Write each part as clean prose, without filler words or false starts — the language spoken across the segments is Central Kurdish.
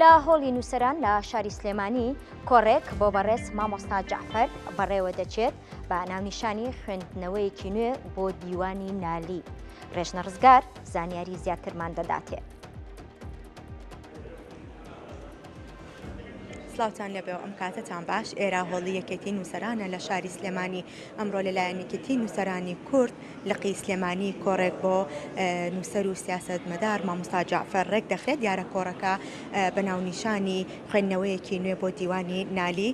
لە هۆڵی نووسەران لە شاری سلێمانی کۆڕێک بۆ بەڕێز مامۆستا جەعفەر بەڕێوە دەچێت بە ناونیشانی خوێندنەوەیەکی نوێ بۆ دیوانی نالی. ڕێژنە ڕزگار زانیاری زیاترمان دەداتێ. سلااوان لەبێ ئەم کاتتان باش. ئێرا هۆڵی یەکێتی نووسەرانە لە شاری سلێمانی ئەمڕۆ لەلایەنێکێتی نووسەرانی کورد لقی سلێمانی کۆڕێک بۆ نووسەر و سیاسەتمەدار مامۆستا جەعفەر ڕێک دەخرێت. دیارە کۆڕەکە بە ناونیشانی خوێندنەوەیەکی نوێ بۆ دیوانی نالی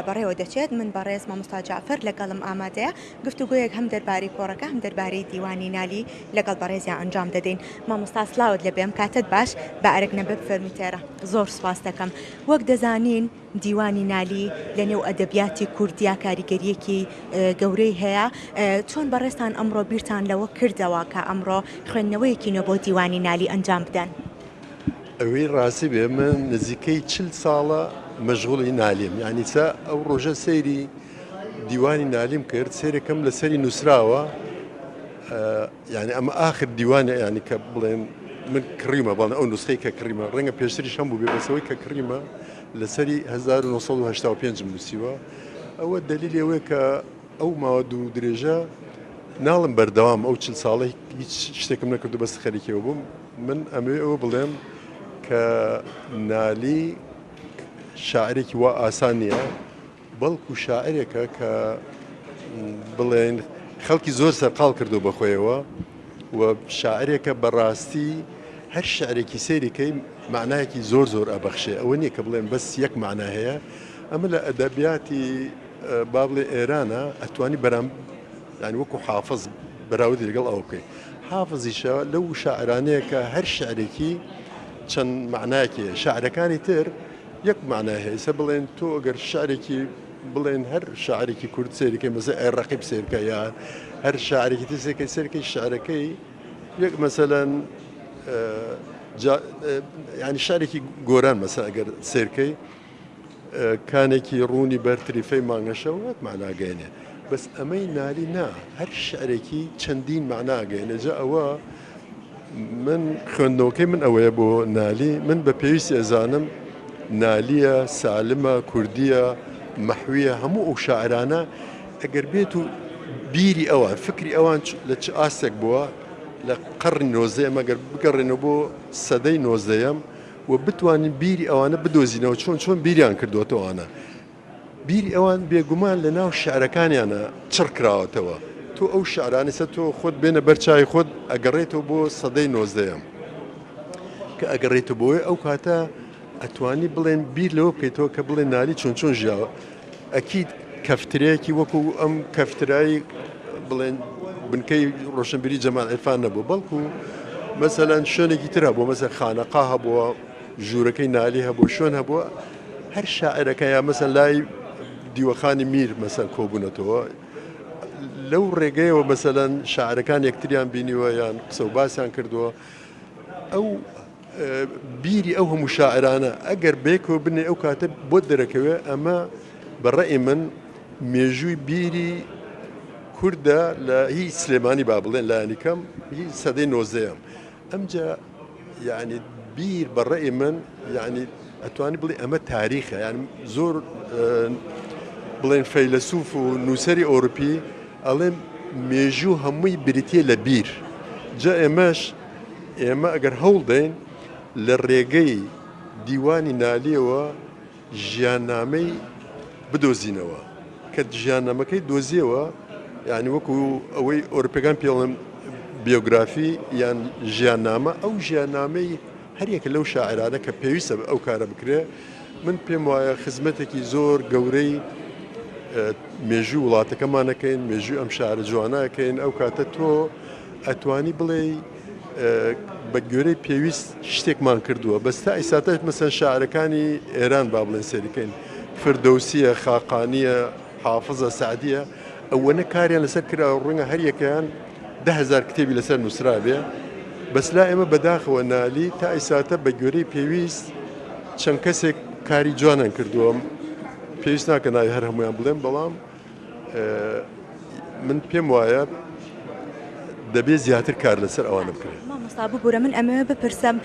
بەڕێوە دەچێت. من بەڕێز مامۆستا جەعفەر لەگەڵم ئامادەیە گفتوگویەک هەم دەربارەی کۆڕەکە هەم دەربارەی دیوانی نالی لەگەڵ بەڕێزیان ئەنجام دەدەین. مامۆستا سلااوت لەبێ ئەم کاتت باش بە ئەرک نەبە فەرمیتێرە. زۆر سوپاس دەکەم. وەک دەزانین دیوانی نالی لە نێو ئەدەبیاتی کوردیا کاریگەریەکی گەورەی هەیە. چۆن بەڕێستان ئەمڕۆ بیرتان لەوە کردەوە کە ئەمڕۆ خوێندنەوەیەکی نوێ بۆ دیوانی نالی ئەنجام بدەن؟ ئەوەی ڕاستی بێ من نزیکەی 40 ساڵە مەشغوڵی نالیم، یعنی چا ئەو ڕۆژە سەیری دیوانی نالیم کرد. سێرەکەم لە سەری نووسراوە، یعنی ئەمە آخر دیوانە، یعنی کە بڵێن من کڕیمە بەڵێن ئەو نوسخەی کە کڕیمە ڕەنگە پێشتریش هەم بوو بێ، بەسەوەی کە کڕیمە لەسەری 1985 نووسیوە. ئەوە دلیلی ئەوەیە کە ئەو ماوە دوو درێژە ناڵم بەردەوام ئەو 40 ساڵە هیچ شتێکم نەکردو بەس خەریکەوە بووم. من ئەمێ ئەوە بڵێم کە نالی شاعرێکی وا ئاسان نییە، بەڵکو شاعرێکە کە بڵێن خەڵکی زۆر سەرقاڵ کردو بەخۆیەوە و شاعرێکە بەڕاستی هەر شعرێکی سێریکەی معنایەکی زۆر زۆر ئەبەخشێ. ئەوە نییە کە بڵێن بەس یەک معنا هەیە. ئەمە لە ئەدەبیاتی با بڵێ ئێرانە ئەتوانی بەرام، یعنی وەکو حافظ بەراوردی لەگەڵ ئەو بکەین. حافظیشە لەو شاعرانەیە کە هەر شعرێکی چەند معنایەکی هەیە. شاعرەکانی تر یەک معنا هەیە. ئێستا بڵێن تۆ ئەگەر شعرێکی بڵێن هەر شاعرێکی کورد سێریکەی مەسە ئەرەقیب سێرکە یان هەر شاعرێکی تر سێرکەی شعرەکەی یەک مەسەلەن ینی شارێکی گۆران مەسا ئەگەر سێرکەی کانێکی ڕوونی بەرتریفەی مانگەشە وەک معناگەێنێ. بەس ئەمەی نالی نا، هەر شعرێکی چەندین معناگەێنە. جا ئەوە من خوێندنەوەکەی من ئەوەیە بۆ نالی، من بە پێویستی ئەزانم نالیە، سالمە، کوردیە، مەحویە، هەموو ئەو شاعرانە ئەگەر بێت و بیری ئەوان فکری ئەوان لە چ ئاستێک بووە لە قەڕی نۆزەیەم ئەگەر بگەڕێنەوە بۆ سەدەی نۆزدەیەم و بتوانین بیری ئەوانە بدۆزینەوە چۆن بیریان کردوێتەوەوانە. بیری ئەوان بێگومان لە ناو شعرەکانیانە چڕ کراوەتەوە. تۆ ئەو شعرانیسە تۆ خۆت بێنە بەرچای خۆت ئەگەڕێتەوە بۆ سەدەی نۆزدەیەم کە ئەگەڕێتە بۆی ئەو کاتە ئەتوانی بڵێن بیر لەوە بکەیتەوە کە بڵێن نالی چۆن ژیاوە. ئەکید کەفترەیەکی وەکو ئەم کەفترایی بڵێن بنکەی ڕۆشنبیری جەمال عیرفان نەبوو، بەڵکو مەسەلەن شوێنێکی تر هەبووە، مەسەن خانەقا هەبووە، ژوورەکەی نالی هەبوو، شوێن هەبووە. هەر شاعرەکە یا مەسەن لای دیوەخانی میر مەسەن کۆبوونەتەوە. لەو ڕێگەیەوە مەسەلەن شاعرەکان یەکتریان بینیوە یان قسە و باسییان کردووە. ئەو بیری ئەو هەموو شاعرانە ئەگەر بێکەوە بنێ ئەو کاتە بۆ دەرەکەوێ. ئەمە بەڕێی من مێژووی بیری کووردە لە هیچ سلێمانی با بڵێن لایەنیکەم هیچ سەدەی نۆزەیەم. ئەمجا یعنی بیر بەڕێی من یعنی ئەتوانی بڵێ ئەمە تاریخە. یعنی زۆر بڵێن فەیلسوف و نووسەری ئەوروپی ئەڵێن مێژوو هەمووی بریتیە لە بیر. جا ئێمە ئەگەر هەوڵ دەین لە ڕێگەی دیوانی نالیەوە ژیاننامەی بدۆزینەوە کە ژیاننامەکەی دۆزیەوە، یعنی وەکو ئەوەی ئۆروپیەکان پێڵم بیۆگرافی یان ژیاننامە، ئەو ژیاننامەی هەریەکە لەو شاعرانە کە پێویستە ئەو کارە بکرێ. من پێم وایە خزمەتێکی زۆر گەورەی مێژوو وڵاتەکەمانەکەین، مێژوو ئەم شارە جوانەکەین. ئەو کاتە تۆ ئەتوانی بڵێ بە گوێرەی پێویست شتێکمان کردووە. بەستا ئیساتە مەسەن شاعرەکانی ئێران با بڵێن سێریکەین، فردەوسیە، خاقانیە، حافظە، سعدیە، ئەوەنە کاریان لەسەر کرا ڕوونگە هەریەکەیان 10,000 کتێبی لەسەر نووسرا بێ. بەس لا ئێمە بەداخەوە نالی تا ئیساتە بە گوێرەی پێویست چەند کەسێک کاری جوانان کردووە. پێویست ناکە ناوی هەر هەمویان بڵێم، بەڵام من پێم وایە دەبێ زیاتر کار لەسەر ئەوانە بکرێت. مامۆستا ببوورە من ئەمە بپرسم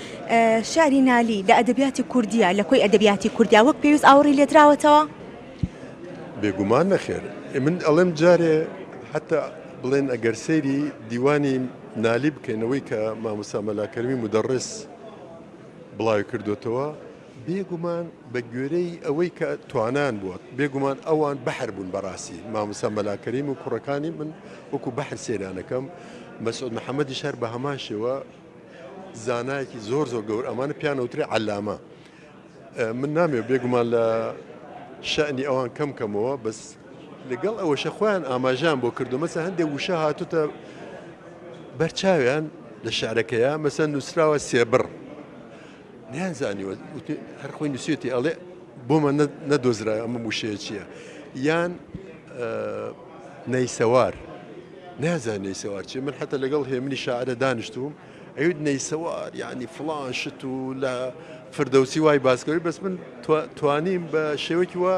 شاری نالی لە ئەدەبیاتی کوردیە لە کۆی ئەدەبیاتی کوردیا وەک پێویست ئاوڕی لێدراوەتەوە؟ بێگومان نەخێر من ئەڵێم جارێ حتا بڵێن ئەگەر سەیری دیوانی نالی بکەینەوەی کە مامۆستا مەلاکەرمی مدەڕس بڵاوی کردوتەوە بێگومان بە گوێرەی ئەوەی کە توانان بووە بێگومان ئەوان بەحر بوون بەڕاستی مامۆستا مەلاکەریم و کوڕەکانی من وەکو بەحر سێرانەکەم مەسعود محەممەدی شار بە هەمان شێوە زانایەکی زۆر گەور ئەمانە پیانەوتری عەلامە من نامێ بێگومان لە شەعنی ئەوان کەمکەمەوە بەس لەگەڵ ئەوەشە خۆیان ئاماژیان بۆ کردو مەسە هەندێک وشە هاتوتە بەرچاویان لە شارەکەیە مەسەن نووسراوە سێبڕ نیانزانیوە هەر خۆی نووسێتی ئەڵێ بۆمە نەدۆزرا ئەمە وشەیە چییە یان نەیسەوار نازان نەیسەوار چی من حتا لەگەڵ هێمنی شاعرە دانیشتوم ئەوید نەیسەوار یعنی فڵان شت و لە فردەوسی وای باسکەوی بەس من توانیم بە شێوەکی وە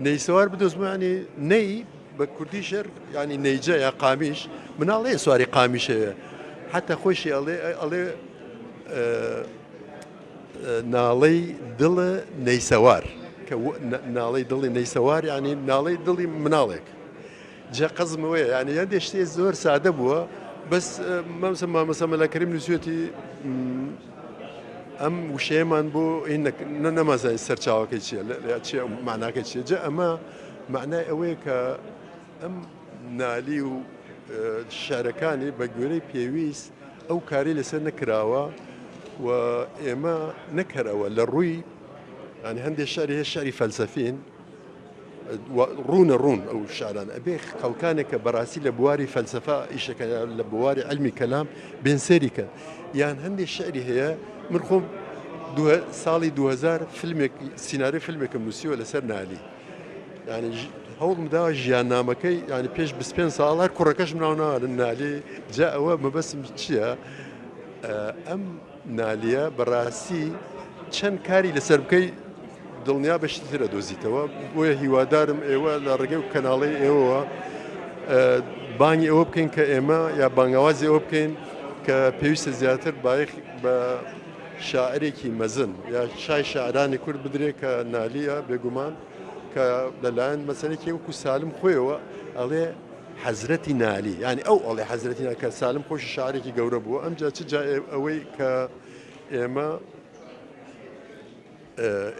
نەیسەوار بدۆزمانی نەی بە کوردی شێر ینی نەیجە یا قامیش مناڵێ سواری قامیشەیە حتا خۆشی ئەڵێ ناڵەی دڵە نەیسەوار کە ناڵەی دڵی نەیسەوار ینی ناڵەی دڵی مناڵێک جا قەزمەوەیە ینی یان دێشتێ زۆر سادە بووە بەس مامۆستا مەلاکەریم نووسێتی ئەم وشەیەمان بۆ نەمازای سەرچاوەکەی چیە معناکە چیە جا ئەمە معنای ئەوەیە کە ئەم نالی و شارەکانی بە گوێرەی پێویست ئەو کاری لەسەر نەکراوە و ئێمە نەکەرەوە لە ڕووی ینی هەندێک شاری هەیە شاری فەلسەفین ڕوونە ڕوون ئەو شاران ئەبێ خەڵکانێک کە بەڕاستی لە بواری فەلسەفا ئیشەکە لە بواری علمی کەلام بێن سەریکە یان هەندێک شعری هەیە من خۆم ساڵی 2000 سیناری فیلمێکم نووسیوە لەسەر نالی ینی هەوڵم داوە ژیاننامەکەی ینی پێش 25 ساڵ هەر کوڕەکەش مناوناوە نالی جا ئەوە مەبەسم چییە ئەم نالیە بەڕاستی چەند کاری لەسەر بکەی دڵنیا بەشترە دۆزیتەوە بۆیە هیوادارم ئێوە لە ڕێگەی و کەناڵی ئێوەوە بانگی ئەوە بکەین کە ئێمە یا بانگەوازی ئەوە بکەین کە پێویستە زیاتر بایەخ بە شاعرێکی مەزن یا شای شاعرانی کورد بدرێت کە نالیە بێگومان کە لەلایەن مەسەلێکی وەکو سالم خۆیەوە ئەڵێ حەزرەتی نالی ینی ئەو ئەڵێ حەزرەتی نالی کە سالم خۆشی شاعرێکی گەورە بووە ئەمجا چ جا ئەوەی کە ئێمە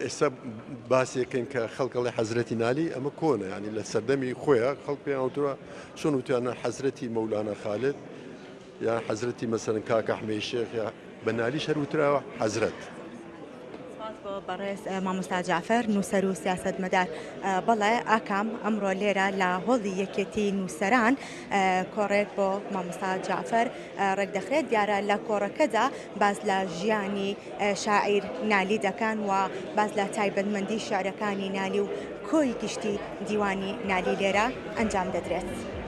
ئێستا باسیەکەین کە خەڵکەڵی حەزرەتی نالی ئەمە کۆنە ینی لە سەردەمی خۆیە خەڵک پێیان وتووە چۆن وتیانە حەزرەتی مەولانە خالد یا حەزرەتی مەسەرن کاکە ئەحمەدی شێخ یا بە نالیش هەر وتراوە حەزرەت. بەڕێز مامۆستا جعفەر نووسەر و سیاسەتمەدار بەڵێ ئاکام ئەمڕۆ لێرە لە هۆڵی یەکێتی نووسەران کۆڕێک بۆ مامۆستا جعفەر ڕێک دەخرێت دیارە لە کۆڕەکەدا باز لە ژیانی شاعیر نالی دەکەن و باز لە تایبەتمەندی شارەکانی نالی و کۆی گشتی دیوانی نالی لێرە ئەنجام دەدرێت.